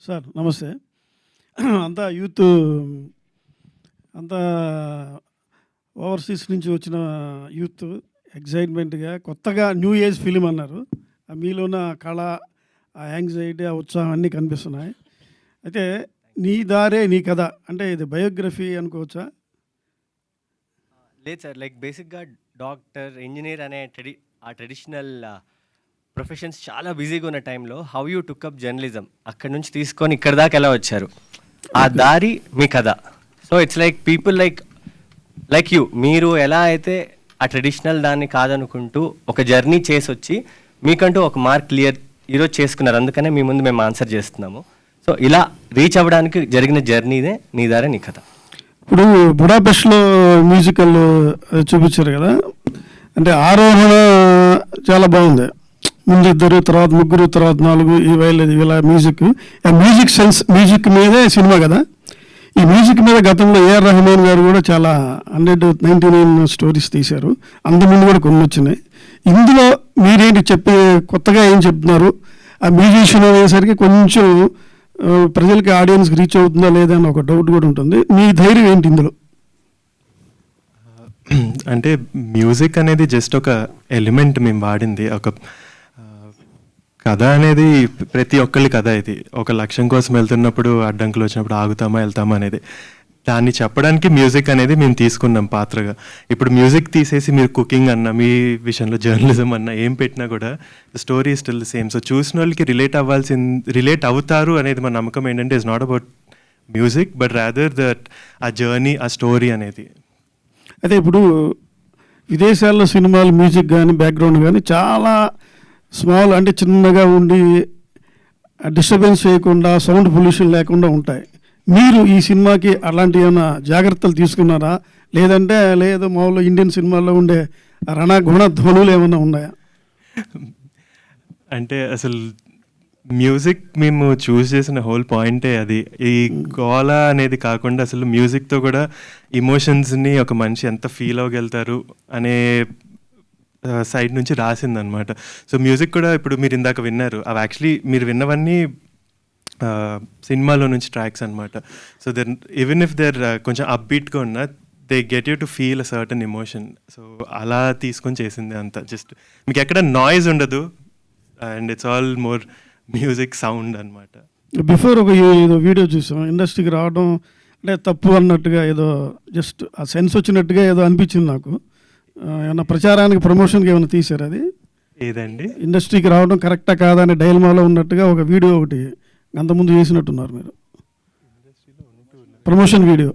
Sir నమస్తే. అంతా youth అంతా ఓవర్సీస్ నుంచి వచ్చిన యూత్ ఎక్సైట్మెంట్గా కొత్తగా న్యూ ఏజ్ ఫిలిం అన్నారు. మీలో ఉన్న కళ, ఆ యాంగ్జైటీ, ఆ ఉత్సాహం అన్నీ కనిపిస్తున్నాయి. అయితే నీ దారే నీ కథ అంటే ఇది బయోగ్రఫీ అనుకోవచ్చా? లేదు సార్, లైక్ బేసిక్గా డాక్టర్, ఇంజనీర్ అనే ట్రెడిషనల్ ప్రొఫెషన్స్ చాలా బిజీగా ఉన్న టైంలో how you took up journalism, అక్కడ నుంచి తీసుకొని ఇక్కడ దాకా ఎలా వచ్చారు, ఆ దారి మీ కథ. So it's like people like you, మీరు ఎలా అయితే ఆ ట్రెడిషనల్ దాన్ని కాదనుకుంటూ ఒక జర్నీ చేసి వచ్చి మీకంటూ ఒక మార్క్ క్లియర్ ఈరోజు చేసుకున్నారు. అందుకనే మీ ముందు మేము ఆన్సర్ చేస్తున్నాము. సో ఇలా రీచ్ అవ్వడానికి జరిగిన జర్నీనే నీ దారే నీ కథ. ఇప్పుడు బుడాపెస్ట్లో మ్యూజికల్ చూపించారు కదా, అంటే ఆరోహణ చాలా బాగుంది. ముందు 2, తర్వాత 3, తర్వాత 4 ఇలా మ్యూజిక్ సెన్స్, మ్యూజిక్ మీదే సినిమా కదా. ఈ మ్యూజిక్ మీద గతంలో ఏఆర్ రెహమాన్ గారు కూడా చాలా 199 స్టోరీస్ తీశారు. అంతకుముందు కూడా కొన్ని వచ్చినాయి. ఇందులో మీరేంటి కొత్తగా ఏం చెప్తున్నారు? ఆ మ్యూజిషియన్ అనేసరికి కొంచెం ప్రజలకి, ఆడియన్స్కి రీచ్ అవుతుందా లేదా అని ఒక డౌట్ కూడా ఉంటుంది. మీ ధైర్యం ఏంటి ఇందులో? అంటే మ్యూజిక్ అనేది జస్ట్ ఒక ఎలిమెంట్ మేము వాడింది. ఒక కథ అనేది ప్రతి ఒక్కళ్ళ కథ. ఇది ఒక లక్ష్యం కోసం వెళ్తున్నప్పుడు అడ్డంకులు వచ్చినప్పుడు ఆగుతామా వెళ్తామా అనేది, దాన్ని చెప్పడానికి మ్యూజిక్ అనేది మేము తీసుకున్నాం పాత్రగా. ఇప్పుడు మ్యూజిక్ తీసేసి మీరు కుకింగ్ అన్న, మీ విషయంలో జర్నలిజం అన్న ఏం పెట్టినా కూడా స్టోరీ స్టిల్ సేమ్. సో చూసిన వాళ్ళకి రిలేట్ అవుతారు అనేది మా నమ్మకం. ఏంటంటే it's not about music but rather that ఆ జర్నీ, ఆ స్టోరీ అనేది. అయితే ఇప్పుడు విదేశాల్లో సినిమాలు మ్యూజిక్ కానీ బ్యాక్గ్రౌండ్ కానీ చాలా స్మాల్, అంటే చిన్నగా ఉండి డిస్టర్బెన్స్ చేయకుండా, సౌండ్ పొల్యూషన్ లేకుండా ఉంటాయి. మీరు ఈ సినిమాకి అలాంటి ఏమైనా జాగ్రత్తలు తీసుకున్నారా? లేదంటే లేదు మామూలు ఇండియన్ సినిమాల్లో ఉండే రణగుణ ధ్వనులు ఏమైనా ఉన్నాయా? అంటే అసలు మ్యూజిక్ మేము చూస్ చేసిన హోల్ పాయింటే అది. ఈ గోల అనేది కాకుండా అసలు మ్యూజిక్తో కూడా ఇమోషన్స్ని ఒక మనిషి ఎంత ఫీల్ అవ్వగలుగుతారు అనే సైడ్ నుంచి రాసిందనమాట. సో మ్యూజిక్ కూడా ఇప్పుడు మీరు ఇందాక విన్నారు, అవి యాక్చువల్లీ మీరు విన్నవన్నీ సినిమాలో నుంచి ట్రాక్స్ అనమాట. So then even if there కొంచెం అప్బీట్గా ఉన్నా they get you to feel a certain emotion. So అలా తీసుకొని చేసింది అంతా. జస్ట్ మీకు ఎక్కడ నాయిస్ ఉండదు and it's all more music sound అనమాట. బిఫోర్ ఒక ఏదో వీడియో చూసాం, ఇండస్ట్రీకి రావడం అంటే తప్పు అన్నట్టుగా, ఏదో జస్ట్ ఆ సెన్స్ వచ్చినట్టుగా ఏదో అనిపించింది నాకు. ఏమన్నా ప్రచారానికి, ప్రమోషన్కి ఏమైనా తీశారు? అది ఏదండి? ఇండస్ట్రీకి రావడం కరెక్టా కాదా అనే డైలమాలో ఉన్నట్టుగా ఒక వీడియో ఒకటి అంతకుముందు చేసినట్టున్నారు మీరు, ప్రమోషన్ వీడియో.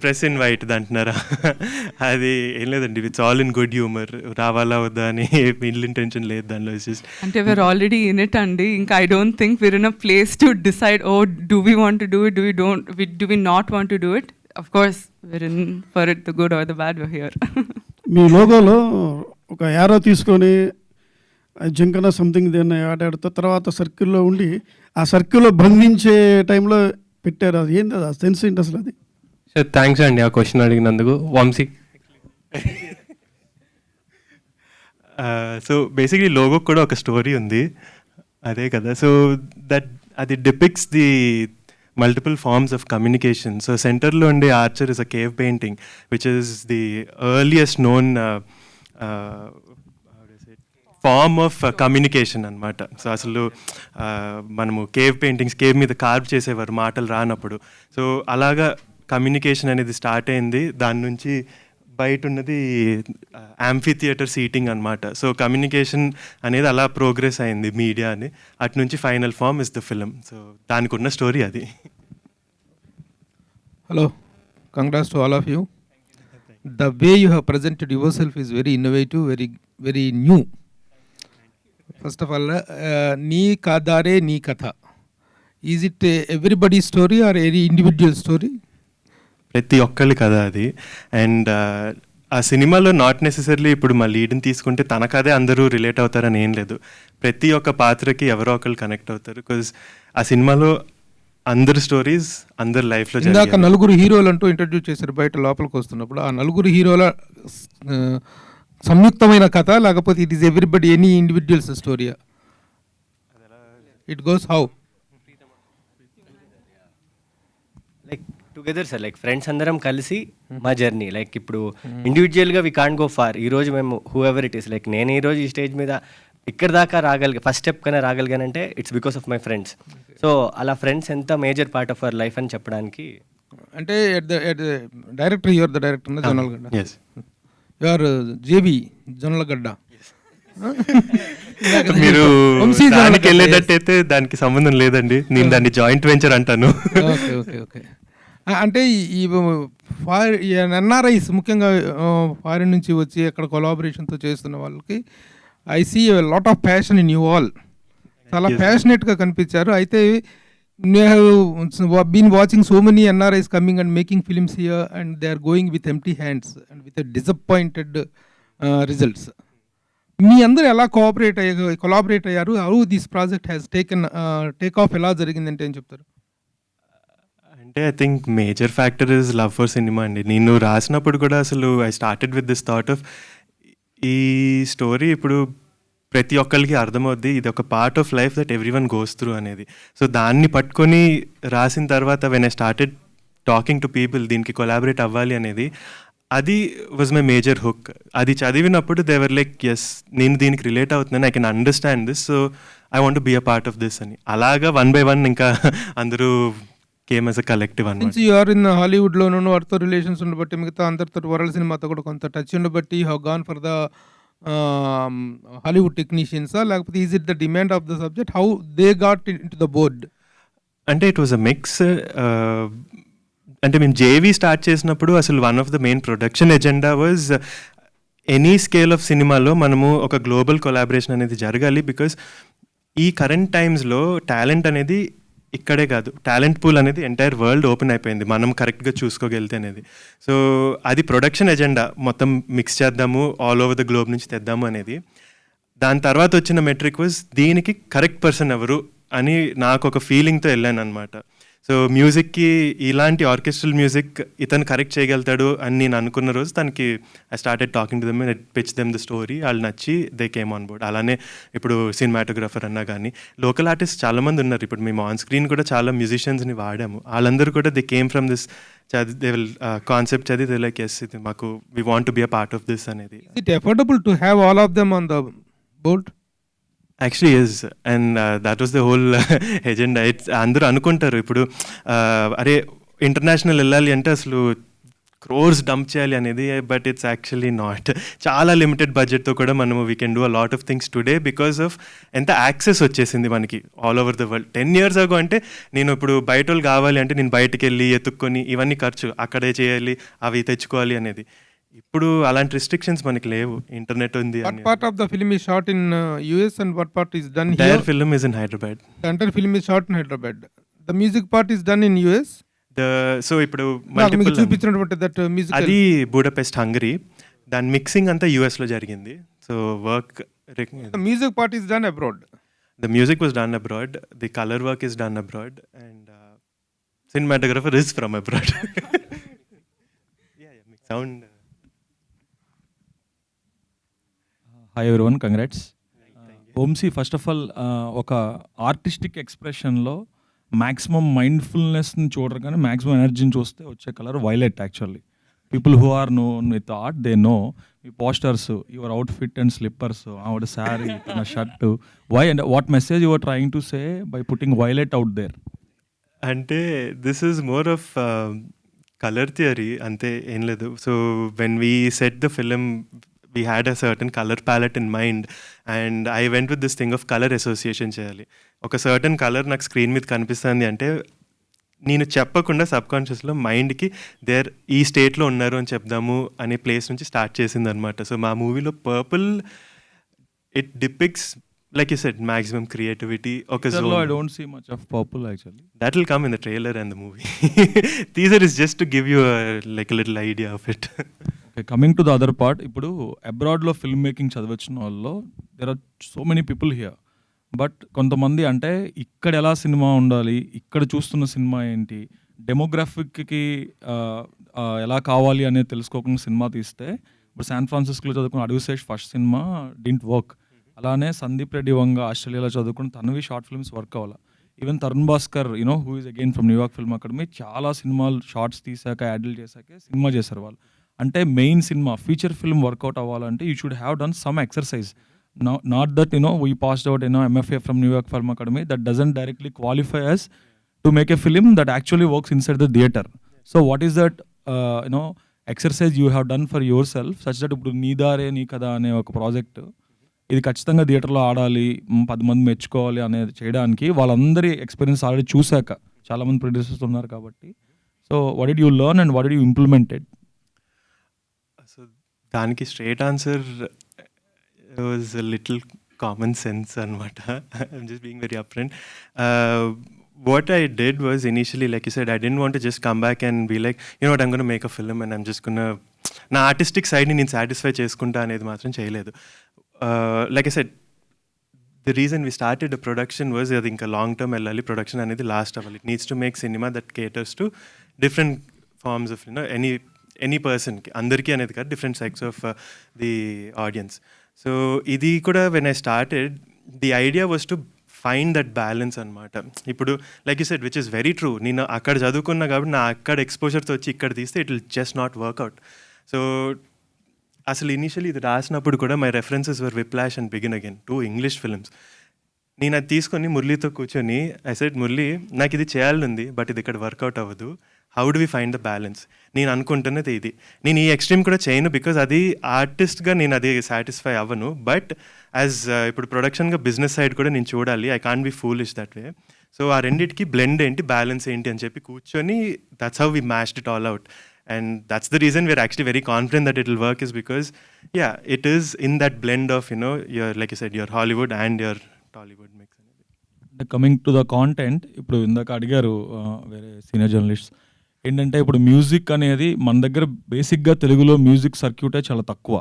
ప్రెస్ ఇన్వైట్ అంటున్నారా? అది ఏం లేదండి, it's all in good humour. రావాలా వద్దా అని ఇల్ ఇంటెన్షన్ లేదు దానిలో. అంటే we're already in it అండి. ఇంకా I don't think we're in a place to decide, oh, do we want to do it, do we not want to do it. Of course we're in for it, the good or the bad, we're here. మీ లోగోలో ఒక arrow తీసుకొని జింకన something దీన్ని ఆటాడుతూ తర్వాత సర్కిల్లో ఉండి ఆ సర్కిల్లో బంధించే టైంలో పెట్టారు. అది ఏంది, అది సెన్స్ ఏంటి అసలు? అది సార్ థ్యాంక్స్ అండి ఆ క్వశ్చన్ అడిగినందుకు. వంశీ. సో బేసిక్లీ లోగో కూడా ఒక స్టోరీ ఉంది, అదే కదా. సో అది depicts the multiple forms of communication. So సెంటర్లో ఉండే archer is a cave painting which is the earliest known form of communication అనమాట. సో అసలు మనము కేవ్ పెయింటింగ్స్, కేవ్ మీద కార్వ్ చేసేవారు మాటలు రానప్పుడు. సో అలాగా కమ్యూనికేషన్ అనేది స్టార్ట్ అయింది. దాని నుంచి బయట ఉన్నది యాంఫీ థియేటర్ సీటింగ్ అనమాట. సో కమ్యూనికేషన్ అనేది అలా ప్రోగ్రెస్ అయింది మీడియా అని. అటు నుంచి final form is the film. So దానికి ఉన్న స్టోరీ అది. Hello, congrats to all of you. The way you have presented yourself is very innovative, very new. First of all, నీ కథారే నీ కథ, is it everybody story or any individual story? ప్రతి ఒక్కళ్ళి కథ అది. అండ్ ఆ సినిమాలో నాట్ నెసెసరీలీ ఇప్పుడు మా లీడ్ని తీసుకుంటే తన కథే అందరూ రిలేట్ అవుతారని ఏం లేదు. ప్రతి ఒక్క పాత్రకి ఎవరో ఒకళ్ళు కనెక్ట్ అవుతారు. బికాజ్ ఆ సినిమాలో అందరి స్టోరీస్ అందరి లైఫ్లో ఇందాక నలుగురు హీరోలు అంటూ ఇంట్రడ్యూస్ చేశారు బయట లోపలికి వస్తున్నప్పుడు. ఆ నలుగురు హీరోల సంయుక్తమైన కథ, లేకపోతే it is everybody any individuals స్టోరీయా? It goes how? Like together sir, like friends అందరం కలిసి మా జర్నీ. లైక్ ఇప్పుడు ఇండివిజువల్గా వి కాంట్ గో ఫార్. ఈ రోజు మేము who ever it is, like నేను ఈరోజు ఈ స్టేజ్ మీద ఇక్కడ దాకా ఫస్ట్ స్టెప్ కన్నా రాగలిగానంటే it's because of my friends. So అలా ఫ్రెండ్స్ ఎంత major part of our life అని చెప్పడానికి. అంటే director, your the director Jonnalagadda, Yes. Your JB Jonnalagadda. మీరు వంశీ దానికి జొన్నలగడ్డ, వెళ్ళేటట్టయితే దానికి సంబంధం లేదండి, నేను దాన్ని జాయింట్ వెంచర్ అంటాను. Okay okay okay. అంటే ఈ ఎన్ఆర్ఐస్ ముఖ్యంగా ఫారిన్ నుంచి వచ్చి అక్కడ కొలాబరేషన్తో చేస్తున్న వాళ్ళకి I see lot of passion in you all. చాలా ప్యాషనెట్గా కనిపించారు. అయితే been watching so many NRIs coming and making films here and they are going with empty hands and with disappointed results. మీ అందరూ ఎలా కొలాబరేట్ అయ్యారు? How this project has take off ఎలా జరిగిందంటే ఏం చెప్తారు? అంటే I think major factor is love for cinema అండి. నేను రాసినప్పుడు కూడా అసలు I started with this thought of ఈ స్టోరీ ఇప్పుడు ప్రతి ఒక్కరికి అర్థమవుద్ది, ఇది ఒక part of life that every one goes through అనేది. సో దాన్ని పట్టుకొని రాసిన తర్వాత when I started talking to people దీనికి కొలాబరేట్ అవ్వాలి అనేది, అది వాజ్ మై మేజర్ హుక్. అది చదివినప్పుడు దేవర్ లైక్ ఎస్, నేను దీనికి రిలేట్ అవుతున్నాను, I can understand this, so I want be a part of this అని. అలాగా 1 by 1 ఇంకా అందరూ కేమ్ యాజ్ అ కలెక్టివ్ అన్నమాట. యూ ఆర్ ఇన్ హాలీవుడ్లోనూ వాటితో రిలేషన్స్ ఉండబట్టి మిగతా అందరితో వరల్డ్ సినిమాతో కూడా కొంత టచ్ ఉండబట్టి you have gone for the Hollywood టెక్నీషియన్సా, లేకపోతే is it the demand of the subject? How they got in to the board? అంటే ఇట్ వాజ్ అ మిక్స్. అంటే మేము జేవీ స్టార్ట్ చేసినప్పుడు అసలు one of the main production agenda was any scale of సినిమాలో మనము ఒక గ్లోబల్ కొలాబరేషన్ అనేది జరగాలి. బికాస్ ఈ కరెంట్ టైమ్స్లో టాలెంట్ అనేది ఇక్కడే కాదు, టాలెంట్ పూల్ అనేది ఎంటైర్ వరల్డ్ ఓపెన్ అయిపోయింది మనం కరెక్ట్గా చూసుకోగలితే అనేది. సో అది ప్రొడక్షన్ ఎజెండా, మొత్తం మిక్స్ చేద్దాము, ఆల్ ఓవర్ ద గ్లోబ్ నుంచి తెద్దాము అనేది. దాని తర్వాత వచ్చిన మెట్రిక్ వాజ్ దీనికి కరెక్ట్ పర్సన్ ఎవరు అని నాకు ఒక ఫీలింగ్తో వెళ్ళాను అనమాట. సో మ్యూజిక్కి ఇలాంటి ఆర్కెస్ట్రల్ మ్యూజిక్ ఇతను కరెక్ట్ చేయగలుగుతాడు అని నేను అనుకున్న రోజు తనకి I started talking to them and pitch them the story. వాళ్ళు నచ్చి దే కేమ్ ఆన్ బోర్డ్. అలానే ఇప్పుడు సినిమాటోగ్రఫర్ అన్నా కానీ లోకల్ ఆర్టిస్ట్ చాలామంది ఉన్నారు. ఇప్పుడు మేము ఆన్ స్క్రీన్ కూడా చాలా మ్యూజిషియన్స్ని వాడాము. వాళ్ళందరూ కూడా they came from this they will concept చదివి దే లైక్ ఎస్, ఇది మాకు we want to be a part of this అనేది. It affordable to have all of them on the board? Actually is, and that was the whole agenda. అందరూ అనుకుంటారు ఇప్పుడు అరే international వెళ్ళాలి అంటే అసలు క్రోర్స్ డంప్ చేయాలి అనేది, బట్ ఇట్స్ యాక్చువల్లీ నాట్. చాలా లిమిటెడ్ బడ్జెట్తో కూడా మనము we can do a lot of things today because of ఎంత యాక్సెస్ వచ్చేసింది మనకి all over the world. 10 years ago అంటే నేను ఇప్పుడు బయట వాళ్ళు కావాలి అంటే నేను బయటకు వెళ్ళి ఎత్తుక్కొని ఇవన్నీ ఖర్చు, అక్కడే చేయాలి, అవి తెచ్చుకోవాలి అనేది. ఇప్పుడు అలాంటి రిస్ట్రిక్షన్స్ మనకి లేవు, ఇంటర్నెట్ ఉంది. What part of the film is shot in US and what part is done here? Entire film is in Hyderabad. The entire film is shot in Hyderabad. The music part is done in US? So ఇప్పుడు నాకు మీకు చూపించినటువంటి that musical. అది Budapest, Hungary. దాని mixing అంతా యుఎస్లో జరిగింది. So work The music part is done abroad. the music was done abroad, the color work is done abroad, and cinematographer is from abroad. yeah, sound. Hi everyone, congrats. Vamsi, first of all ఒక artistic ఎక్స్ప్రెషన్లో maximum మైండ్ఫుల్నెస్ని చూడరు కానీ maximum ఎనర్జీని చూస్తే వచ్చే colour violet. Actually people who are known with art they know. మీ posters, your outfit and slippers, ఆవిడ శారీ, తన shirt, why and what message you're trying to say by putting violet out there? అంటే this is more of colour theory, అంతే, ఏం లేదు. So when we set the film we had a certain color palette in mind and I went with this thing of color association చేయాలి. ఒక certain colour నాకు screen మీద కనిపిస్తుంది అంటే నేను చెప్పకుండా సబ్కాన్షియస్లో మైండ్కి దేర్ ఈ స్టేట్లో ఉన్నారు అని చెప్దాము అనే ప్లేస్ నుంచి స్టార్ట్ చేసింది అనమాట. సో మా మూవీలో purple it depicts like you said maximum creativity. ఒక zone. I don't see much of purple actually. That will come in the trailer and the movie. Teaser is just to give you a little idea of it. Okay, coming to the other part, ఇప్పుడు అబ్రాడ్లో film making చదవచ్చిన వాళ్ళు there are so many people here. But కొంతమంది అంటే ఇక్కడ ఎలా cinema ఉండాలి, ఇక్కడ చూస్తున్న సినిమా ఏంటి, డెమోగ్రాఫిక్కి ఎలా కావాలి అనేది తెలుసుకోకుండా సినిమా తీస్తే, ఇప్పుడు శాన్ ఫ్రాన్సిస్కోలో చదువుకున్న అడుగుశేష్ ఫస్ట్ సినిమా డింట్ వర్క్. అలానే సందీప్ రెడ్డి వంగ ఆస్ట్రేలియాలో చదువుకున్న తనవి షార్ట్ ఫిల్మ్స్ వర్క్ అవ్వాలి. Even Tarun Bhaskar who is again from New York Film academy చాలా సినిమాలు షార్ట్స్ తీసాక యాడ్లు చేశాకే సినిమా చేశారు వాళ్ళు. అంటే main cinema feature film work out అవ్వాలంటే you should have done some exercise. Not that we passed out MFA from New York Film Academy, that doesn't directly qualify us to make a film that actually works inside the theatre. So what is that exercise you have done for yourself such that ఇప్పుడు నీదారే నీ కదా అనే ఒక project ఇది ఖచ్చితంగా థియేటర్లో ఆడాలి, 10 మంది మెచ్చుకోవాలి అనేది చేయడానికి వాళ్ళందరి ఎక్స్పీరియన్స్ ఆల్రెడీ చూశాక చాలామంది ప్రొడ్యూసర్స్ ఉన్నారు కాబట్టి. So what did you learn and what did you implemented? So దానికి straight answer was little common sense అనమాట. I'm just being very apparent. What I did was initially, like you said, I didn't want to just come back and be like, you know what, I'm going to make a film and I'm just going to నా artistic సైడ్ని నేను satisfy చేసుకుంటా అనేది మాత్రం చేయలేదు. Like I said, the reason we started production was అది ఇంకా long term వెళ్ళాలి, ప్రొడక్షన్ అనేది లాస్ట్ అవ్వాలి. It needs to make cinema that caters to different forms of any పర్సన్కి, అందరికీ అనేది కాదు, different sects of the audience. So ఇది కూడా when I started, the idea was to find that balance అనమాట. ఇప్పుడు like you said, which is very true. నేను అక్కడ చదువుకున్నా కాబట్టి నా అక్కడ ఎక్స్పోజర్తో వచ్చి ఇక్కడ తీస్తే it will just not work out. So అసలు ఇనీషియలీ ఇది రాసినప్పుడు కూడా my references were Whiplash and Begin Again, 2 English films. నేను అది తీసుకొని మురళీతో కూర్చొని ఐ సెడ్, మురళీ నాకు ఇది చేయాలనుంది బట్ ఇది ఇక్కడ వర్కౌట్ అవ్వదు, how do we find the balance? నేను అనుకుంటున్నది ఇది. నేను ఈ ఎక్స్ట్రీమ్ కూడా చేయను బికాజ్ అది ఆర్టిస్ట్గా నేను అది సాటిస్ఫై అవ్వను. బట్ యాజ్ ఇప్పుడు ప్రొడక్షన్గా బిజినెస్ సైడ్ కూడా నేను చూడాలి, I can't be foolish that way. So ఆ రెండింటికి బ్లెండ్ ఏంటి, బ్యాలెన్స్ ఏంటి అని చెప్పి కూర్చొని that's how we matched it all out. And that's the reason we're actually very confident that it will work, is because, yeah, it is in that blend of, your, like you said, your Hollywood and your Tollywood mix. అంటే coming to the content, ఇప్పుడు ఇందాక అడిగారు వేరే senior journalist ఏంటంటే, ఇప్పుడు music అనేది మన దగ్గర బేసిక్గా తెలుగులో మ్యూజిక్ సర్క్యూటే చాలా తక్కువ.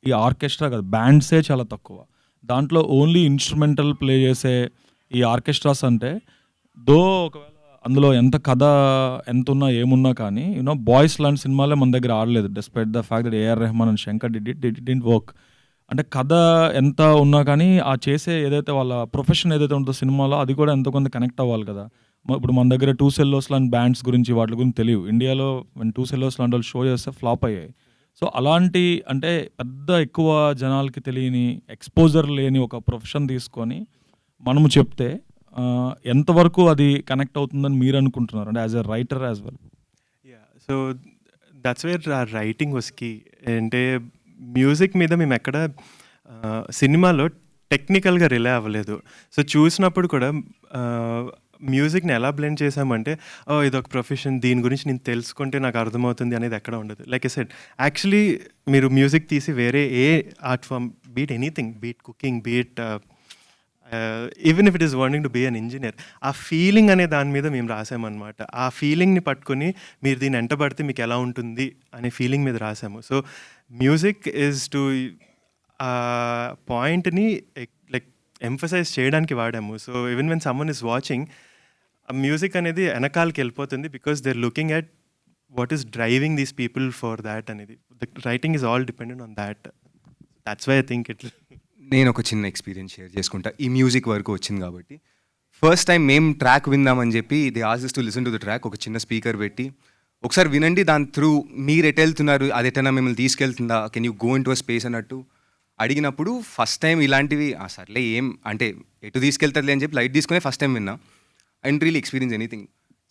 ఈ ఆర్కెస్ట్రా కాదు, బ్యాండ్సే చాలా తక్కువ. దాంట్లో ఓన్లీ ఇన్స్ట్రుమెంటల్ ప్లే చేసే ఈ ఆర్కెస్ట్రాస్ అంటే, దో ఒకవేళ అందులో ఎంత కథ ఎంత ఉన్నా ఏమున్నా కానీ బాయ్స్ లాంటి సినిమాలే మన దగ్గర ఆడలేదు, despite the fact that AR Rahman and Shankar did work. అంటే కథ ఎంత ఉన్నా కానీ ఆ చేసే ఏదైతే వాళ్ళ ప్రొఫెషన్ ఏదైతే ఉంటుందో సినిమాలో, అది కూడా ఎంతో కొంత కనెక్ట్ అవ్వాలి కదా. ఇప్పుడు మన దగ్గర 2 సెల్లోస్ లాంటి బ్యాండ్స్ గురించి వాటి గురించి తెలియదు. ఇండియాలో 2 సెల్లోస్ లాంటి వాళ్ళు షో చేస్తే ఫ్లాప్ అయ్యాయి. సో అలాంటి అంటే పెద్ద ఎక్కువ జనాలకి తెలియని, ఎక్స్పోజర్ లేని ఒక ప్రొఫెషన్ తీసుకొని మనము చెప్తే ఎంతవరకు అది కనెక్ట్ అవుతుందని మీరు అనుకుంటున్నారు, అంటే as a writer as well? Yeah, so that's where our writing was key. అంటే మ్యూజిక్ మీద మేము ఎక్కడ సినిమాలో టెక్నికల్గా రిలే అవ్వలేదు. సో చూసినప్పుడు కూడా మ్యూజిక్ని ఎలా బ్లెండ్ చేసామంటే, ఇదొక ప్రొఫెషన్, దీని గురించి నేను తెలుసుకుంటే నాకు అర్థమవుతుంది అనేది ఎక్కడ ఉండదు. లైక్ ఐ సెడ్, యాక్చువల్లీ మీరు మ్యూజిక్ తీసి వేరే ఏ art form, be it anything, be it cooking, be it even if it is wanting to be an engineer, ఆ ఫీలింగ్ అనే దాని మీద మేము రాసామన్నమాట. ఆ ఫీలింగ్ని పట్టుకొని మీరు దీన్ని ఎంటబడితే మీకు ఎలా ఉంటుంది అనే ఫీలింగ్ మీద రాసాము. సో మ్యూజిక్ ఈజ్ టు పాయింట్ని లైక్ ఎంఫసైజ్ చేయడానికి వాడాము. So even when someone is watching, ఆ మ్యూజిక్ అనేది వెనకాలకి వెళ్ళిపోతుంది because they are looking at what is driving these people for that అనేది. The writing is all dependent on that. That's why I think it. నేను ఒక చిన్న experience share చేసుకుంటా. ఈ మ్యూజిక్ వరకు వచ్చింది కాబట్టి, ఫస్ట్ టైం మేము ట్రాక్ విందామని చెప్పి the asked us to listen to the track. ఒక చిన్న స్పీకర్ పెట్టి ఒకసారి వినండి, దాని త్రూ మీరు ఎటు వెళ్తున్నారు, అది ఎటైనా మిమ్మల్ని తీసుకెళ్తుందా, can you go into a space అన్నట్టు అడిగినప్పుడు ఫస్ట్ టైం ఇలాంటివి సర్లే ఏం అంటే ఎటు తీసుకెళ్తారులే అని చెప్పి లైట్ తీసుకునే ఫస్ట్ టైం విన్నా. I don't really experience anything.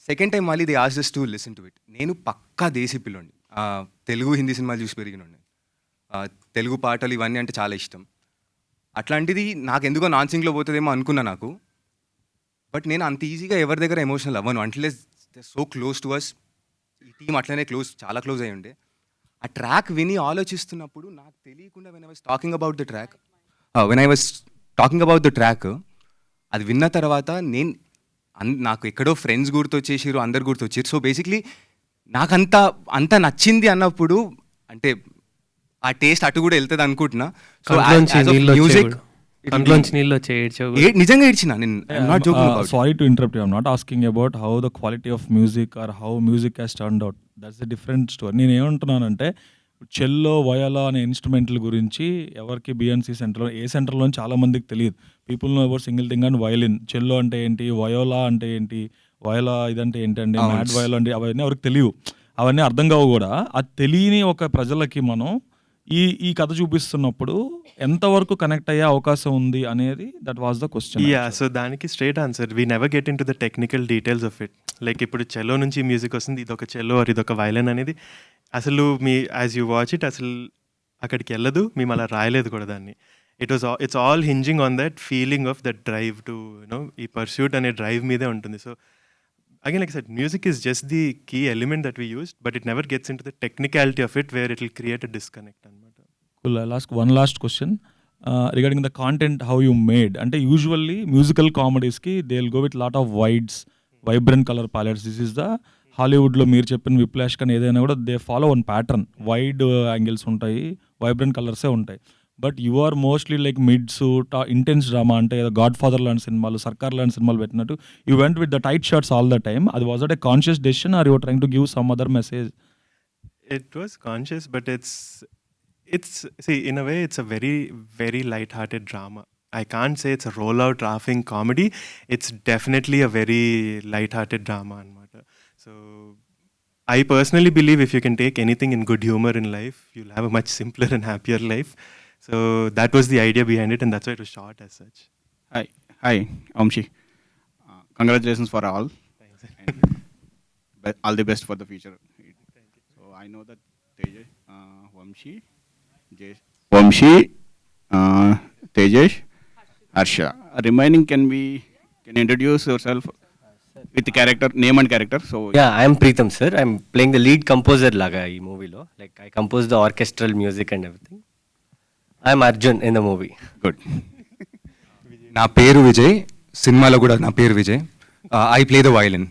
Second time మళ్ళీ the asked us to listen to it. నేను పక్కా దేశీ పిల్లోండి, తెలుగు హిందీ సినిమాలు చూసి పెరిగినండి, తెలుగు పాటలు ఇవన్నీ అంటే చాలా ఇష్టం. అట్లాంటిది నాకు ఎందుకో నాన్ సింగ్లో పోతుందేమో అనుకున్నా నాకు. బట్ నేను అంత ఈజీగా ఎవరి దగ్గర ఎమోషనల్ అవ్వను, unless they so close to us. ఈ టీం అట్లనే చాలా క్లోజ్ అయ్యి ఉండే. ఆ ట్రాక్ విని ఆలోచిస్తున్నప్పుడు నాకు తెలియకుండా when I was talking about the track అది విన్న తర్వాత నాకు ఎక్కడో ఫ్రెండ్స్ గుర్తొచ్చేసారు, అందరు గుర్తొచ్చారు. సో బేసిక్లీ నాకు అంత నచ్చింది అన్నప్పుడు అంటే ఆ టేస్ట్ అటు కూడా వెళ్తుంది అనుకుంటున్నా. సో మ్యూజిక్ ఇంట్లోంచి నీళ్ళు వచ్చే ఏడ్చావు నిజంగా ఏడ్చిన నేను not joking about. Sorry to interrupt, I'm not asking about how the quality of music or how music has turned out, that's the different story. నేను ఏమంటున్నానంటే చెల్లో వయోలా అనే ఇన్స్ట్రుమెంట్ల గురించి ఎవరికి బిఎన్సి సెంటర్లో ఏ సెంటర్లో చాలా మందికి తెలియదు. People know about single thing and violin. Cello అంటే ఏంటి, వయోలా అంటే ఏంటి, వయోలా ఇదంటే ఏంటండి, మ్యాడ్ వయోలా అంటే అవన్నీ ఎవరికి తెలియవు, అవన్నీ అర్థం కావు కూడా. అది తెలియని ఒక ప్రజలకి మనం ఈ కథ చూపిస్తున్నప్పుడు ఎంతవరకు కనెక్ట్ అయ్యే అవకాశం ఉంది అనేది that was the question. So దానికి straight answer, we never get in to the technical details of it. Like ఇప్పుడు చెల్లో నుంచి మ్యూజిక్ వస్తుంది, ఇదొక చెల్లో ఆర్ ఇదొక వైలన్ అనేది అసలు మీ యాజ్ యూ వాచ్ ఇట్ అసలు అక్కడికి వెళ్ళదు, మేము అలా రాయలేదు కూడా దాన్ని. It's all hinging on that feeling of that drive to you know ఈ పర్స్యూట్ అనే డ్రైవ్ మీదే ఉంటుంది. So again, like I said, music is just the key element that we used, but it never gets into the technicality of it where it will create a disconnect. Cool. I'll ask one last question regarding the content, how you made. అంటే usually musical కామెడీస్కి they will go with lot of wides, vibrant colour palettes. This is the హాలీవుడ్లో మీరు చెప్పిన Whiplash కానీ ఏదైనా కూడా they follow one pattern, wide angles ఉంటాయి, vibrant కలర్సే ఉంటాయి. But you are mostly like mids, intense drama అంటే గాడ్ ఫాదర్ లాంటి సినిమాలు, సర్కార్ లాంటి సినిమాలు పెట్టినట్టు you went with the tight shirts all the time. అది was at a conscious decision are you trying to give some other message? It was conscious, but it's see, in a way it's a very very light-hearted drama. I can't say it's a rollout laughing comedy. It's definitely a very light-hearted drama anamata. So I personally believe if you can take anything in good humor in life, you'll have a much simpler and happier life. So that was the idea behind it, and that's why it was shot as such. Hi, Amshi. Congratulations for all. All the best for the future. So I know that Tejesh, Vamshi, Tejesh, Harsha. Remaining can introduce yourself with the character, name and character. So Yeah, I am Preetham sir. I'm playing the lead composer laga ee movie lo. Like I composed the orchestral music and everything. I am Arjun in the movie. good. నా పేరు విజయ్, సినిమాలో కూడా నా పేరు Vijay. I play the violin.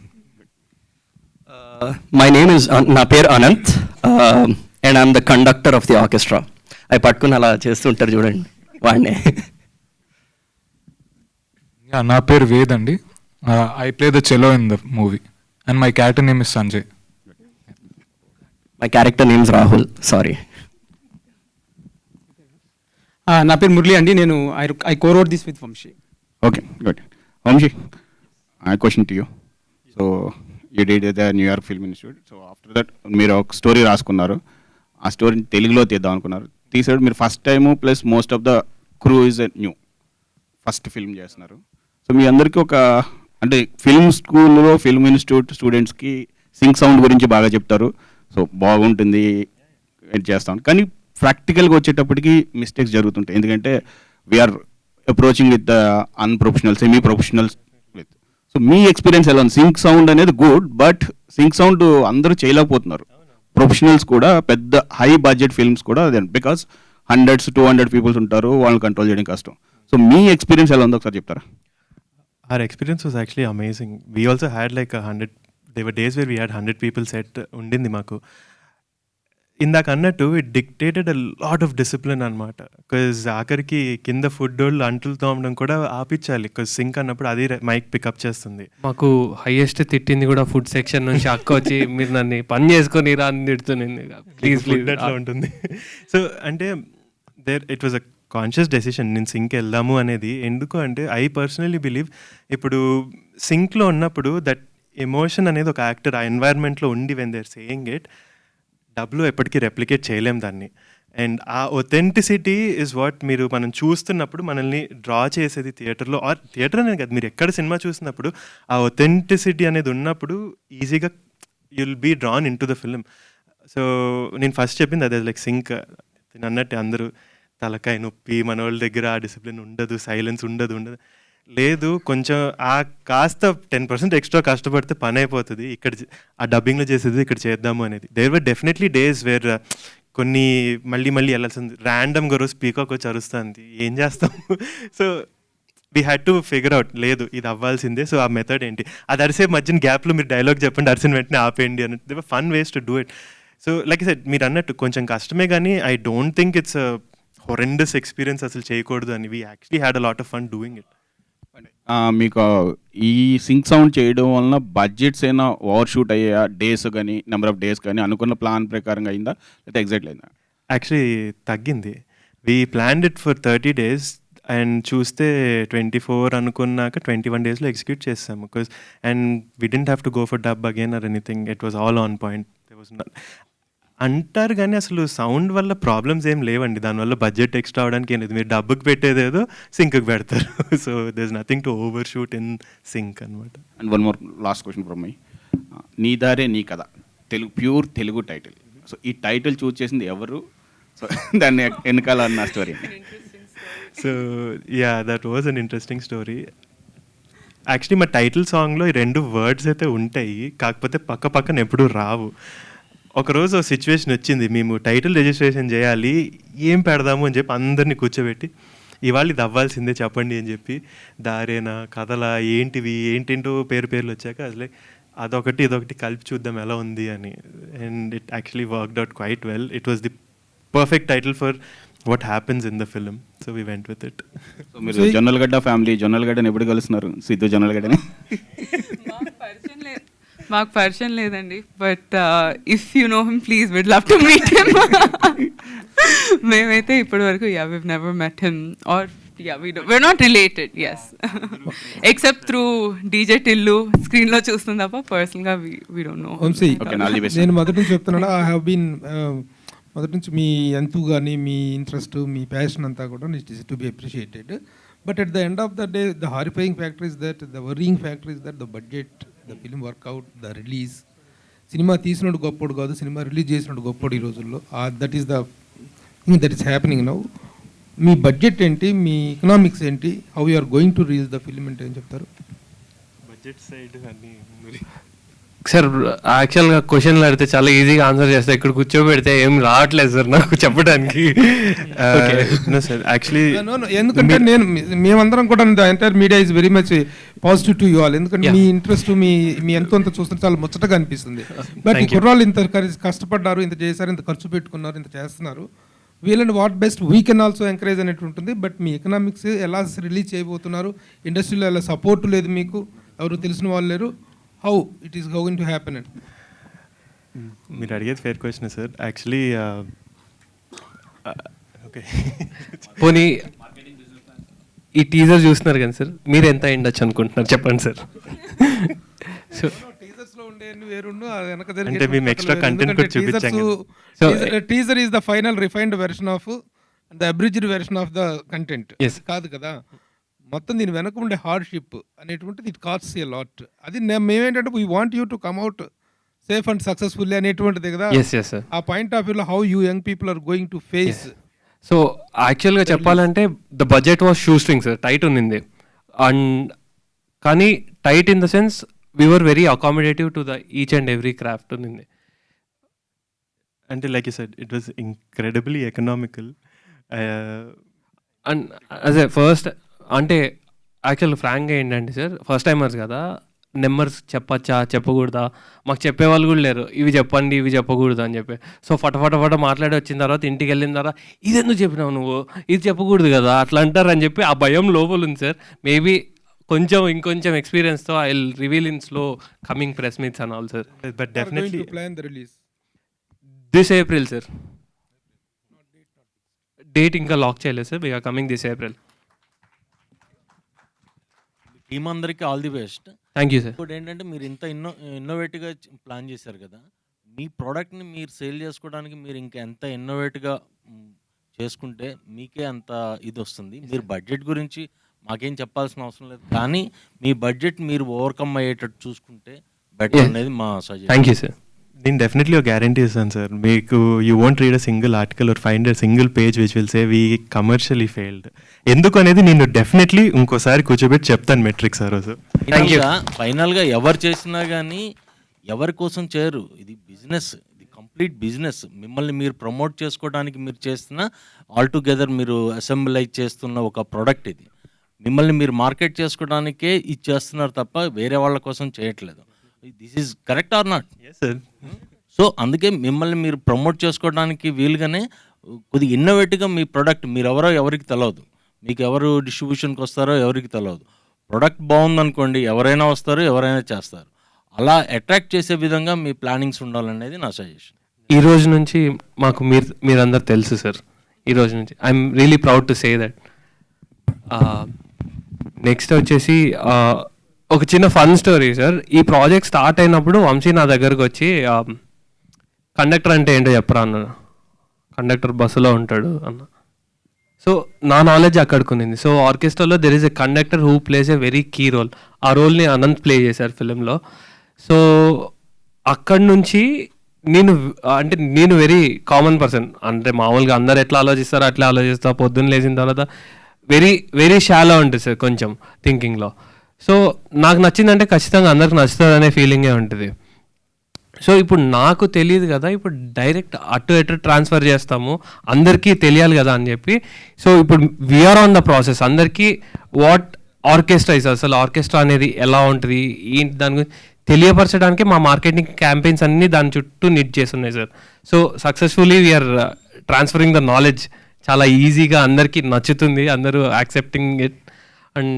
My name is నా పేరు Anant and I'm the conductor of the orchestra. అవి పట్టుకుని అలా చేస్తుంటారు చూడండి వాడినే. నా పేరు వేద్ అండి. I play the cello in the movie and my character name is Sanjay. My character name's Rahul. Sorry. నా పేరు మురళి అండి. నేను I co-wrote this with Vamshi. Okay, good. Vamshi, I question to you. So you did the New York Film Institute. So after that మీరు ఒక story రాసుకున్నారు, ఆ స్టోరీని తెలుగులో తీద్దాం అనుకున్నారు. తీసాడు మీరు first time, plus most of the crew is new, first film చేస్తున్నారు. సో మీ అందరికీ ఒక అంటే ఫిల్మ్ స్కూల్లో ఫిల్మ్ ఇన్స్టిట్యూట్ స్టూడెంట్స్కి సింక్ సౌండ్ గురించి బాగా చెప్తారు, సో బాగుంటుంది చేస్తాం. కానీ ప్రాక్టికల్గా వచ్చేటప్పటికి మిస్టేక్స్ జరుగుతుంటాయి, ఎందుకంటే we're approaching with the unprofessional, semi professionals with. So మీ ఎక్స్పీరియన్స్ ఎలా ఉంది? సింక్ సౌండ్ అనేది గుడ్, బట్ సింక్ సౌండ్ అందరూ చేయలేకపోతున్నారు. ప్రొఫెషనల్స్ కూడా పెద్ద హై బడ్జెట్ ఫిల్మ్స్ కూడా బికాస్ 100-200 పీపుల్స్ ఉంటారు, వాళ్ళని కంట్రోల్ చేయడం కష్టం. సో మీ ఎక్స్పీరియన్స్ ఎలా ఉందో ఒకసారి చెప్తారా? Our experience was actually amazing. We also had like 100, there were days where we had 100 people set undindi maaku. ఇందాక అన్నట్టు it dictated a lot of discipline అనమాట. బికాజ్ ఆఖరికి కింద ఫుడ్ వాళ్ళు అంటులు తోమడం కూడా ఆపించాలి, బికాజ్ సింక్ అన్నప్పుడు అది మైక్ పికప్ చేస్తుంది. మాకు హైయెస్ట్ తిట్టింది కూడా ఫుడ్ సెక్షన్ నుంచి అక్క వచ్చి మీరు నన్ను పని చేసుకొని రా అని తిడుతుంది. ప్లీజ్ ప్లీజ్ అట్లా ఉంటుంది. సో అంటే it was a conscious decision నేను సింక్ వెళ్దాము అనేది. ఎందుకు అంటే ఐ పర్సనలీ బిలీవ్ ఇప్పుడు సింక్లో ఉన్నప్పుడు దట్ ఎమోషన్ అనేది ఒక యాక్టర్ ఆ ఎన్వైర్న్మెంట్లో ఉండి వెన్ దేర్ సేయింగ్ ఇట్, డబ్లో ఎప్పటికీ రెప్లికేట్ చేయలేం దాన్ని. అండ్ ఆ ఒథెంటిసిటీ ఇస్ వాట్ మనం చూస్తున్నప్పుడు మనల్ని డ్రా చేసేది థియేటర్లో, ఆర్ థియేటర్ అనేది కాదు, మీరు ఎక్కడ సినిమా చూసినప్పుడు ఆ ఒథెంటిసిటీ అనేది ఉన్నప్పుడు ఈజీగా you'll be drawn in to the film. So నేను ఫస్ట్ చెప్పింది అదే, లైక్ సింక్ నేను అన్నట్టు అందరూ తలకాయ నొప్పి, మన వాళ్ళ దగ్గర ఆ డిసిప్లిన్ ఉండదు, సైలెన్స్ ఉండదు లేదు, కొంచెం ఆ కాస్త 10% ఎక్స్ట్రా కష్టపడితే పని అయిపోతుంది. ఇక్కడ ఆ డబ్బింగ్లో చేసేది ఇక్కడ చేద్దాము అనేది. There were definitely days where కొన్ని మళ్ళీ వెళ్ళాల్సింది, ర్యాండమ్గా రోజు పీకాక్ వచ్చి అరుస్తుంది, ఏం చేస్తాము. So we had to figure out, లేదు ఇది అవ్వాల్సిందే. సో ఆ మెథడ్ ఏంటి, అది అరిసే మధ్యన గ్యాప్లో మీరు డైలాగ్ చెప్పండి, అరిసిన వెంటనే ఆపేయండి అన్నట్టు. They were fun ways to do it. So like I said మీరు అన్నట్టు కొంచెం కష్టమే, కానీ I don't think it's horrendous experience అసలు చేయకూడదు అని. We actually had a lot of fun doing it. మీకు ఈ సింక్ సౌండ్ చేయడం వలన బడ్జెట్స్ అయినా ఓవర్ షూట్ అయ్యా, డేస్ కానీ నెంబర్ ఆఫ్ డేస్ కానీ అనుకున్న ప్లాన్ ప్రకారంగా అయిందా లేకపోతే ఎగ్జాక్ట్లీ అయిందా? యాక్చువల్లీ తగ్గింది. We planned it for 30 days and చూస్తే 24 అనుకున్నాక 21 daysలో ఎగ్జిక్యూట్ చేస్తాము. Because and we didn't have to go for dub again or anything. It was all on point. అంటారు కానీ అసలు సౌండ్ వల్ల ప్రాబ్లమ్స్ ఏం లేవండి. దానివల్ల బడ్జెట్ ఎక్స్ట్రా అవడానికి ఏం లేదు. మీరు డబ్బుకి పెట్టేదేదో సింక్కి పెడతారు. So there is nothing to over shoot in sync అనమాట. And one more last question from my. నీ దారే నీ కథ, Telugu pure Telugu title. So ఈ టైటిల్ చూస్ చేసింది ఎవరు? సో దాన్ని వెనకాల అన్న story. So yeah, that was an interesting story. Actually మా టైటిల్ సాంగ్లో ఈ 2 వర్డ్స్ అయితే ఉంటాయి, కాకపోతే పక్క పక్కన ఎప్పుడూ రావు. ఒకరోజు ఒక సిచ్యువేషన్ వచ్చింది, మేము టైటిల్ రిజిస్ట్రేషన్ చేయాలి, ఏం పెడదాము అని చెప్పి అందరినీ కూర్చోబెట్టి ఇవాళ ఇది అవ్వాల్సిందే చెప్పండి అని చెప్పి దారేనా కథలా ఏంటివి ఏంటేంటో పేర్లు వచ్చాక అసలే అదొకటి ఇదొకటి కలిపి చూద్దాం ఎలా ఉంది అని. And it actually worked out quite well. It was the perfect title for what happens in the film. So we went with it. So మీరు జొన్నలగడ్డ ఫ్యామిలీ, జొన్నలగడ్డని ఎప్పుడు కలుస్తున్నారు? సిద్ధు జొన్నలగడ్డని మాకు పరిచయం లేదండి, but if you know him please would love to meet him. మేమైతే ఇప్పటి వరకు we've never met him or we're not related, yes. Except through DJ Tillu screen లో చూస్తాం తప్ప పర్సనల్ గా we don't know. నేను మొదటి నుంచి చెప్తున్నాను, ఐ హావ్ బీన్ మొదటి నుంచి మీ ఎంతు కానీ మీ ఇంట్రెస్ట్ మీ ప్యాషన్ అంతా కూడా it is to be appreciated. But at the end of the day the horrifying factor is that, the worrying factor is that the budget, the film workout, the release. సినిమా తీసినోడు గొప్పోడు కాదు, సినిమా release చేసినోడు గొప్పోడు ఈ రోజుల్లో. That is the thing that is happening now. మీ బడ్జెట్ ఏంటి, మీ ఎకనామిక్స్ ఏంటి, how you are going to release the film అంటే ఏం చెప్తారు? బడ్జెట్ సైడ్ అన్నీ సార్ యాక్చువల్గా క్వశ్చన్లు అడిగితే చాలా ఈజీగా ఆన్సర్ చేస్తే ఇక్కడ కూర్చోబెడితే ఏం రావట్లేదు సార్ నాకు చెప్పడానికి. ఎందుకంటే మేమందరం కూడా the entire media is very much positive to you all. ఎందుకంటే మీ ఇంట్రెస్ట్ మీ ఎంతో అంత చూస్తుంటే చాలా ముచ్చటగా అనిపిస్తుంది. బట్ ఈ కుర్రాళ్ళు ఇంత కష్టపడ్డారు, ఇంత చేశారు, ఇంత ఖర్చు పెట్టుకున్నారు, ఇంత చేస్తున్నారు, వీళ్ళని what best we can also encourage అనేటు ఉంటుంది. బట్ మీ ఎకనామిక్స్ ఎలా రిలీజ్ చేయబోతున్నారు, ఇండస్ట్రీలో ఎలా సపోర్ట్ లేదు, మీకు ఎవరు తెలిసిన వాళ్ళు లేరు, how it is going to happen? మీరు అడిగేది fair question sir. Actually okay, పోనీ ఈ టీజర్ చూస్తున్నారు కదా సార్, మీరు ఎంత అయ్యిండొచ్చు అనుకుంటున్నారు చెప్పండి సార్. సో అంటే మేము ఎక్స్ట్రా కంటెంట్ కూడా చూపించాం. Teaser is the final refined version of the abridged version of the content కాదు కదా. మొత్తం దీని వెనక ఉండే హార్డ్షిప్ అనేటువంటిది ఇట్ కాస్ట్స్ ఎ లాట్. అది మేమేంటంటే we want you to come out safe and successfully అనేటువంటిది కదా. ఆ పాయింట్ ఆఫ్ వ్యూలో how you young people are going to face. So యాక్చువల్గా చెప్పాలంటే the budget was shoestring sir, tight ఉన్నింది. And కానీ tight in the sense we were very accommodative to the each and every craft ఉన్నింది. అంటే like you said it was incredibly economical. And అదే first అంటే actual ఫ్రాంక్గా ఏంటంటే sir, first timers కదా, numbers చెప్పచ్చా చెప్పకూడదా మాకు చెప్పేవాళ్ళు కూడా లేరు, ఇవి చెప్పండి ఇవి చెప్పకూడదు అని చెప్పి. సో ఫట మాట్లాడి వచ్చిన తర్వాత ఇంటికి వెళ్ళిన తర్వాత ఇది ఎందుకు చెప్పినావు నువ్వు, ఇది చెప్పకూడదు కదా అట్లా అంటారు అని చెప్పి ఆ భయం లోపల ఉంది సార్. మేబీ ఇంకొంచెం ఎక్స్పీరియన్స్తో I will reveal in slow coming press meets and all sir. But definitely this April sir. Date ఇంకా లాక్ చేయలేదు sir, we're coming this April. Team అందరికీ all the best. Thank you sir. ఇప్పుడు ఏంటంటే మీరు ఇంత ఇన్నోవేటివ్గా plan చేశారు కదా, మీ ప్రోడక్ట్ని మీరు సేల్ చేసుకోవడానికి మీరు ఇంకా ఎంత ఇన్నోవేటివ్గా చేసుకుంటే మీకే అంత ఇది వస్తుంది. మీరు బడ్జెట్ గురించి మాకేం చెప్పాల్సిన అవసరం లేదు, కానీ మీ బడ్జెట్ మీరు ఓవర్కమ్ అయ్యేటట్టు చూసుకుంటే బెటర్ అనేది మా సజెషన్. Thank you sir. నేను డెఫినెట్లీ ఒక గ్యారంటీ ఇస్తాను సార్ మీకు. You won't read a single article are find a single page which will say we commercially failed. ఎందుకు అనేది నేను డెఫినెట్లీ ఇంకోసారి కూర్చోబెట్టి చెప్తాను మెట్రిక్స్ ఆ రోజు. ఫైనల్గా ఎవరు చేసినా కానీ ఎవరి కోసం చేయరు, ఇది బిజినెస్, ఇది కంప్లీట్ బిజినెస్. మిమ్మల్ని మీరు ప్రమోట్ చేసుకోవడానికి మీరు చేస్తున్న ఆల్టుగెదర్ మీరు అసెంబ్లైజ్ చేస్తున్న ఒక ప్రోడక్ట్ ఇది. మిమ్మల్ని మీరు మార్కెట్ చేసుకోవడానికే ఇది చేస్తున్నారు తప్ప వేరే వాళ్ళ కోసం చేయట్లేదు. This is correct or not? Yes sir. So అందుకే మిమ్మల్ని మీరు ప్రమోట్ చేసుకోవడానికి వీలుగానే కొద్దిగా ఇన్నోవేటివ్గా మీ ప్రొడక్ట్ మీరెవరో ఎవరికి తెలియదు, మీకు ఎవరు డిస్ట్రిబ్యూషన్కి వస్తారో ఎవరికి తెలియదు. ప్రొడక్ట్ బాగుందనుకోండి, ఎవరైనా వస్తారు, ఎవరైనా చేస్తారు. అలా అట్రాక్ట్ చేసే విధంగా మీ ప్లానింగ్స్ ఉండాలనేది నా సజెషన్. ఈ రోజు నుంచి మాకు మీరందరూ తెలుసు సార్. ఈ రోజు నుంచి I'm really proud to say that. Next వచ్చేసి ఒక చిన్న ఫన్ స్టోరీ సార్. ఈ ప్రాజెక్ట్ స్టార్ట్ అయినప్పుడు వంశీ నా దగ్గరకు వచ్చి కండక్టర్ అంటే ఏంటో చెప్పరా అన్నాడు. కండక్టర్ బస్సులో ఉంటాడు అన్న. సో నా నాలెడ్జ్ అక్కడికి ఉంది. సో ఆర్కెస్ట్రాలో there is a conductor who plays a very key role. ఆ రోల్ని అనంత్ ప్లే చేశారు ఫిలింలో. సో అక్కడి నుంచి నేను వెరీ కామన్ పర్సన్. అంటే మామూలుగా అందరు ఎట్లా ఆలోచిస్తారో అట్లా ఆలోచిస్తా. పొద్దున్న లేచిన తర్వాత వెరీ వెరీ షాలో ఉంటుంది సార్ కొంచెం థింకింగ్లో. సో నాకు నచ్చిందంటే ఖచ్చితంగా అందరికి నచ్చుతుంది అనే ఫీలింగే ఉంటుంది. సో ఇప్పుడు నాకు తెలియదు కదా, ఇప్పుడు డైరెక్ట్ అటు ఎటు ట్రాన్స్ఫర్ చేస్తాము, అందరికీ తెలియాలి కదా అని చెప్పి. సో ఇప్పుడు వీఆర్ ఆన్ ద ప్రాసెస్. అందరికీ వాట్ ఆర్కెస్ట్రా ఇస్, అసలు ఆర్కెస్ట్రా అనేది ఎలా ఉంటుంది ఏంటి దాని గురించి తెలియపరచడానికి మా మార్కెటింగ్ క్యాంపెయిన్స్ అన్నీ దాని చుట్టూ నిట్ చేస్తున్నాయి sir. So successfully we're transferring the knowledge. చాలా ఈజీగా అందరికీ నచ్చుతుంది, అందరూ యాక్సెప్టింగ్ ఇట్. అండ్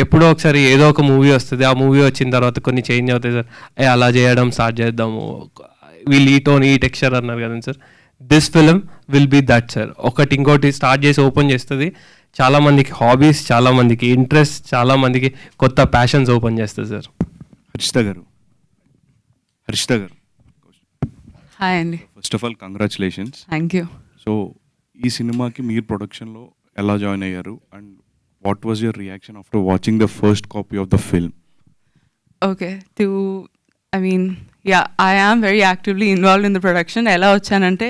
ఎప్పుడో ఒకసారి ఏదో ఒక మూవీ వస్తుంది, ఆ మూవీ వచ్చిన తర్వాత కొన్ని చేంజ్ అవుతాయి సార్. అలా చేయడం స్టార్ట్ చేద్దాము, వీల్ ఈ టోన్ ఈ టెక్స్చర్ అన్నారు కదండి sir. This film will be that sir. ఒకటి ఇంకోటి స్టార్ట్ చేసి ఓపెన్ చేస్తుంది. చాలామందికి హాబీస్, చాలామందికి ఇంట్రెస్ట్, చాలామందికి కొత్త ప్యాషన్స్ ఓపెన్ చేస్తుంది సార్. హర్షిత గారు హాయ్ అండి. First of all congratulations. Thank you. So ఈ సినిమాకి మీరు ప్రొడక్షన్లో ఎలా జాయిన్ అయ్యారు and what was your reaction after watching the first copy of the film? Okay, I am very actively involved in the production. Ella వచ్చానంటే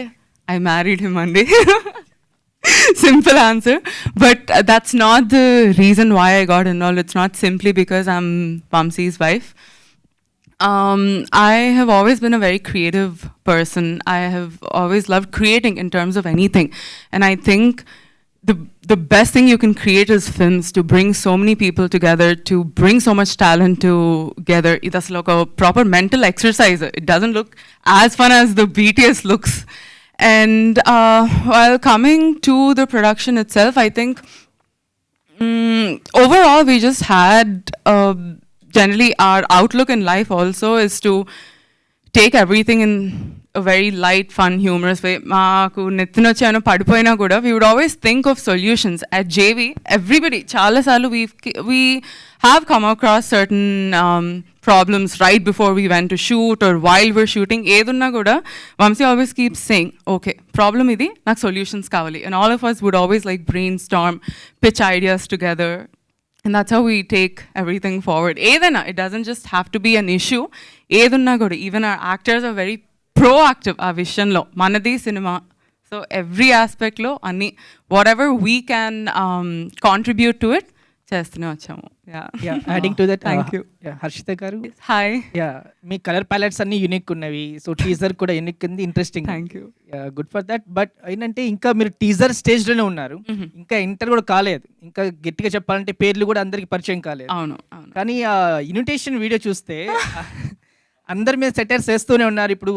I married him అండి. Simple answer. But that's not the reason why I got involved. It's not simply because I'm Vamsi's wife. I have always been a very creative person. I have always loved creating in terms of anything. And I think the best thing you can create is films, to bring so many people together, to bring so much talent together. It's like a proper mental exercise. It doesn't look as fun as the BTS looks. And while coming to the production itself, I think overall we just had generally our outlook in life also is to take everything in a very light, fun, humorous way. Maaku నెత్తినొచ్చి ఏమైనా పడిపోయినా కూడా we would always think of solutions. At JV, everybody, చాలా సార్లు we have come across certain problems right before we went to shoot or while we're shooting. ఏదున్నా కూడా Vamsi always keeps saying, okay, problem ఇది, నాకు solutions కావాలి. And all of us would always like brainstorm, pitch ideas together. And that's how we take everything forward. Edana, it doesn't just have to be an issue. Edunna kuda, even our actors are very proactive aa vishayanlo. Manadi cinema. So every aspect lo anni whatever we can contribute to it చేస్తూనే వచ్చాము. Adding to that, thank you. Harshita garu hi. మీ colour palettes అన్ని unique ఉన్నవి. So teaser కూడా unique ఉంది, interesting. Thank you. Good for that. But ఏంటంటే ఇంకా మీరు టీజర్ స్టేజ్ లోనే ఉన్నారు, ఇంకా ఎంటర్ కూడా కాలేదు. ఇంకా గట్టిగా చెప్పాలంటే పేర్లు కూడా అందరికి పరిచయం కాలేదు. అవును. కానీ ఆ ఇన్విటేషన్ వీడియో చూస్తే అందరి మీద సెటర్స్ వేస్తూనే ఉన్నారు. ఇప్పుడు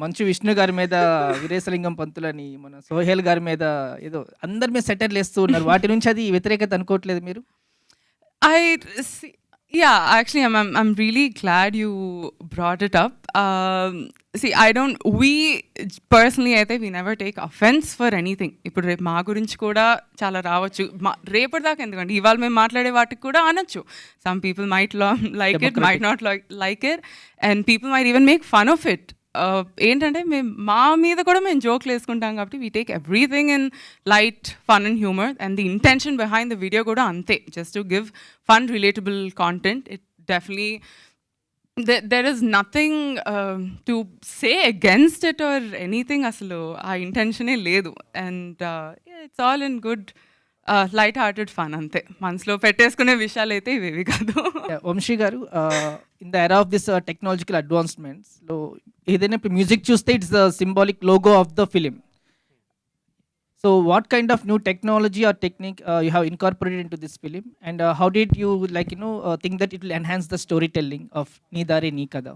మంచు విష్ణు గారి మీద వీరేశలింగం పంతులని, మన సోహెల్ గారి మీద ఏదో అందరి మీద సెటర్లు వేస్తూ ఉన్నారు. వాటి నుంచి అది వ్యతిరేకత అనుకోవట్లేదు మీరు? Actually, I'm really glad you brought it up. We personally, we never take offense for anything. ఇప్పుడు రేపు మా గురించి కూడా చాలా రావచ్చు. రేపటి దాకా ఎందుకంటే ఇవాళ మేము మాట్లాడే వాటికి కూడా అనొచ్చు. Some people might like it, might not like it, and people might even make fun of it. ఏంటంటే మేము మా మీద కూడా మేము జోక్లు వేసుకుంటాం కాబట్టి we take everything in light, fun and humour. And the intention behind the video కూడా అంతే, just to give fun, relatable content. It definitely there is nothing to say against it or anything. అసలు ఆ ఇంటెన్షనే లేదు. And it's all in good light hearted fun అంతే. మనసులో పెట్టేసుకునే విషయాలు అయితే ఇవేవి కాదు. వంశీ గారు, in the era of this technological అడ్వాన్స్మెంట్స్లో ఏదైనా ఇప్పుడు మ్యూజిక్ చూస్తే it's the symbolic logo of the film. So what kind of new technology or technique you have incorporated into this film, and how did you think that it will enhance the storytelling of Nee Dare Nee Kada?